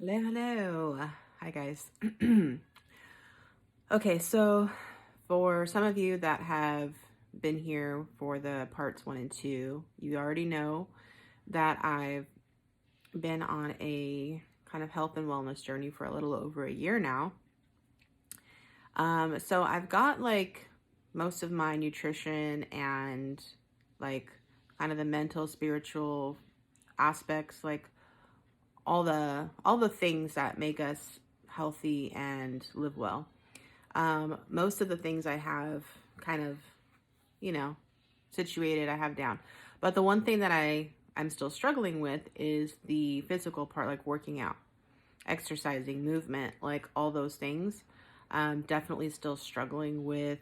Hello, hello. Hi, guys. Okay, so for some of you that have been here for the parts 1 and 2, you already know that I've been on a kind of health and wellness journey for a little over a year now. So I've got like most of my nutrition and like kind of the mental, spiritual aspects, like all the things that make us healthy and live well. Most of the things I have kind of, you know, situated, I have down. But the one thing that I'm still struggling with is the physical part, like working out, exercising, movement, like all those things. Definitely still struggling with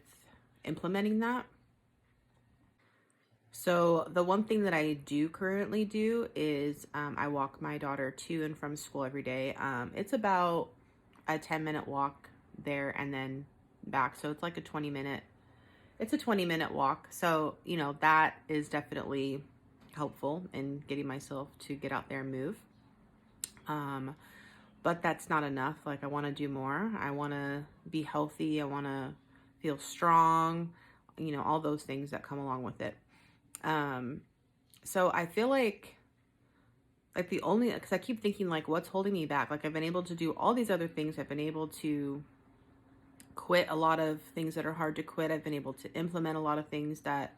implementing that. So the one thing that I do currently do is I walk my daughter to and from school every day. It's about a 10-minute walk there and then back. So it's like it's a 20-minute walk. So, that is definitely helpful in getting myself to get out there and move. Um, but that's not enough. Like I want to do more. I want to be healthy. I want to feel strong, all those things that come along with it. Um, so I feel like the only, because I keep thinking like what's holding me back. Like I've been able to do all these other things. I've been able to quit a lot of things that are hard to quit. I've been able to implement a lot of things that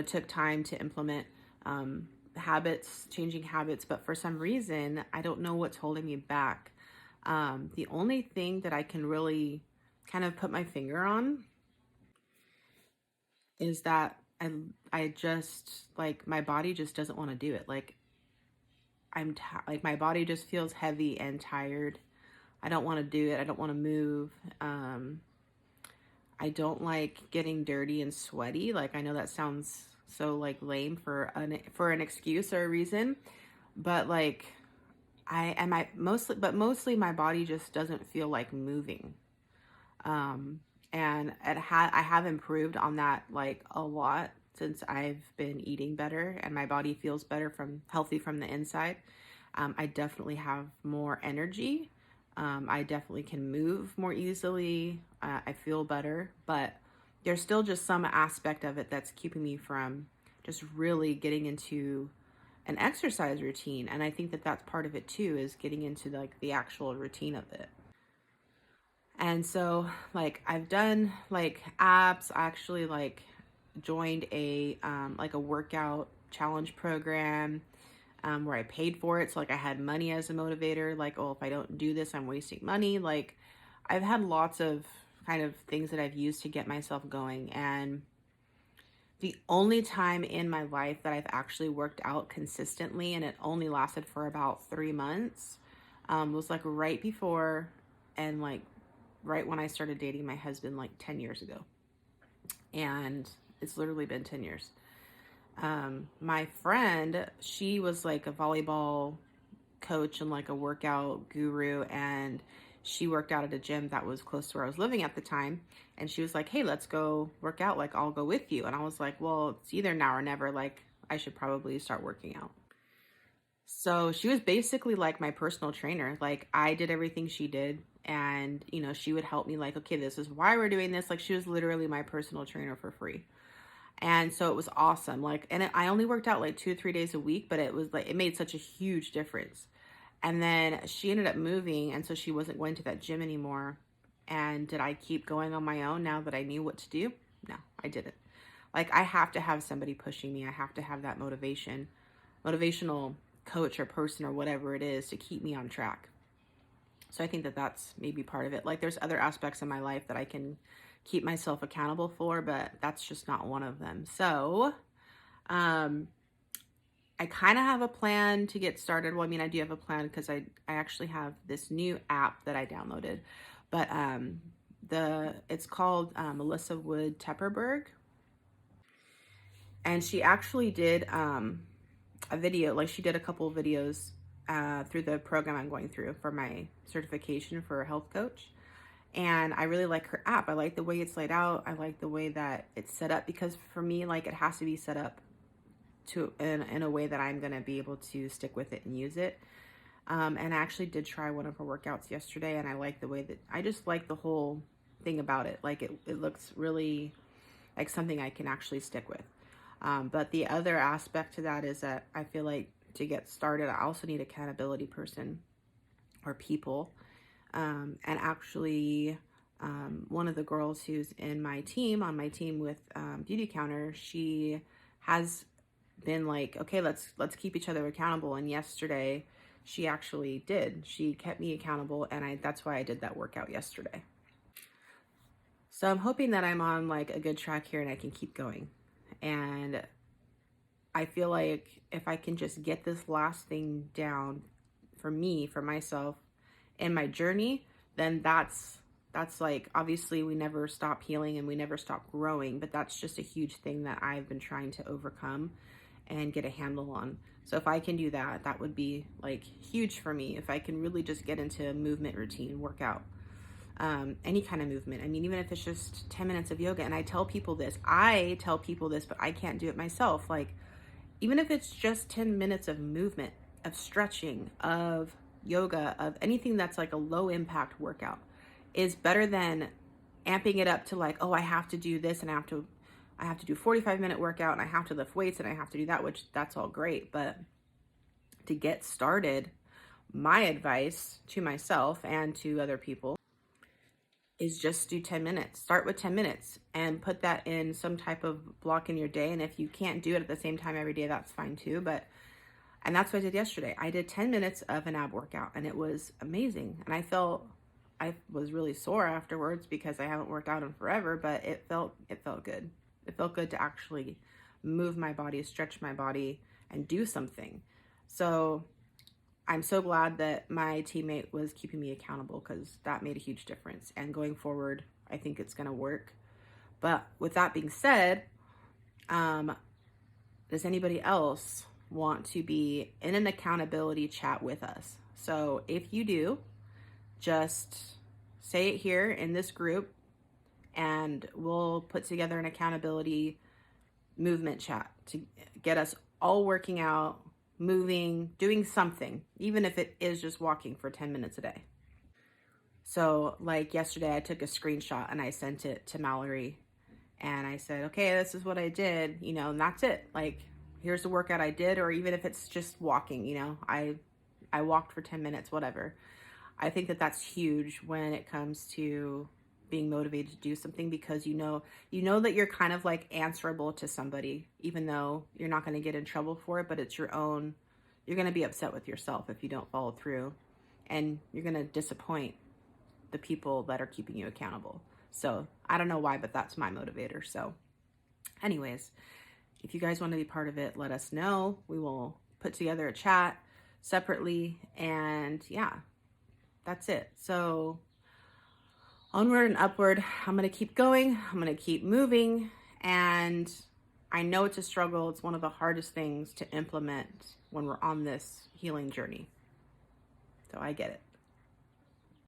took time to implement. Habits, changing habits, but for some reason I don't know what's holding me back. The only thing that I can really kind of put my finger on is that I just like my body just doesn't want to do it. Like like my body just feels heavy and tired. I don't want to do it. I don't want to move. I don't like getting dirty and sweaty. Like I know that sounds so like lame for an excuse or a reason, but like I mostly my body just doesn't feel like moving. Um, and I have improved on that like a lot since I've been eating better and my body feels better from healthy from the inside. I definitely have more energy. I definitely can move more easily. I feel better, but there's still just some aspect of it that's keeping me from just really getting into an exercise routine. And I think that that's part of it too, is getting into like the actual routine of it. And so like I've done like apps. I actually like joined a workout challenge program where I paid for it. So like I had money as a motivator, like, oh, if I don't do this, I'm wasting money. Like I've had lots of kind of things that I've used to get myself going. And the only time in my life that I've actually worked out consistently, and it only lasted for about 3 months, was like right before and like right when I started dating my husband, like 10 years ago. And it's literally been 10 years. My friend, she was like a volleyball coach and like a workout guru, and she worked out at a gym that was close to where I was living at the time. And she was like, hey, let's go work out, like I'll go with you. And I was like, well, it's either now or never. Like I should probably start working out. So she was basically like my personal trainer. Like I did everything she did, and she would help me, like, okay, this is why we're doing this. Like she was literally my personal trainer for free. And so it was awesome. Like, I only worked out like 2 or 3 days a week, but it was like, it made such a huge difference. And then she ended up moving, and so she wasn't going to that gym anymore. And did I keep going on my own now that I knew what to do? No, I didn't. Like, I have to have somebody pushing me. I have to have that motivational coach or person or whatever it is to keep me on track. So I think that that's maybe part of it. Like, there's other aspects in my life that I can keep myself accountable for, but that's just not one of them. So, I kind of have a plan to get started. Well, I mean, I do have a plan because I actually have this new app that I downloaded, but it's called Melissa Wood Tepperberg, and she actually did a video. Like she did a couple of videos through the program I'm going through for my certification for a health coach. And I really like her app. I like the way it's laid out. I like the way that it's set up, because for me, like, it has to be set up in a way that I'm going to be able to stick with it and use it. And I actually did try one of her workouts yesterday, and I like the way that I just like the whole thing about it. Like it looks really like something I can actually stick with. But the other aspect to that is that I feel like to get started, I also need accountability person or people. And actually, one of the girls who's in my team, on my team with Beauty Counter, she has been like, okay, let's keep each other accountable. And yesterday, she actually did. She kept me accountable, and that's why I did that workout yesterday. So I'm hoping that I'm on like a good track here and I can keep going. And I feel like if I can just get this last thing down for me, for myself, in my journey, then that's like, obviously we never stop healing and we never stop growing, but that's just a huge thing that I've been trying to overcome and get a handle on. So if I can do that, that would be like huge for me. If I can really just get into a movement routine, workout, any kind of movement. I mean, even if it's just 10 minutes of yoga. And I tell people this, but I can't do it myself. Like, even if it's just 10 minutes of movement, of stretching, of yoga, of anything that's like a low impact workout, is better than amping it up to like, oh, I have to do this and I have to do 45-minute workout and I have to lift weights and I have to do that, which that's all great. But to get started, my advice to myself and to other people is just do 10 minutes. Start with 10 minutes and put that in some type of block in your day. And if you can't do it at the same time every day, that's fine too. And that's what I did yesterday. I did 10 minutes of an ab workout and it was amazing. And I was really sore afterwards because I haven't worked out in forever, but it felt good. It felt good to actually move my body, stretch my body, and do something. So I'm so glad that my teammate was keeping me accountable because that made a huge difference. And going forward, I think it's going to work. But with that being said, does anybody else want to be in an accountability chat with us? So if you do, just say it here in this group and we'll put together an accountability movement chat to get us all working out, moving, doing something, even if it is just walking for 10 minutes a day. So like yesterday, I took a screenshot and I sent it to Mallory and I said, okay, this is what I did, and that's it. Like, here's the workout I did, or even if it's just walking, I walked for 10 minutes, whatever. I think that that's huge when it comes to being motivated to do something, because you know that you're kind of like answerable to somebody, even though you're not going to get in trouble for it, but it's your own. You're going to be upset with yourself if you don't follow through, and you're going to disappoint the people that are keeping you accountable. So I don't know why, but that's my motivator. So anyways, if you guys want to be part of it, let us know. We will put together a chat separately, and yeah, that's it. So onward and upward. I'm going to keep going. I'm going to keep moving. And I know it's a struggle. It's one of the hardest things to implement when we're on this healing journey. So I get it.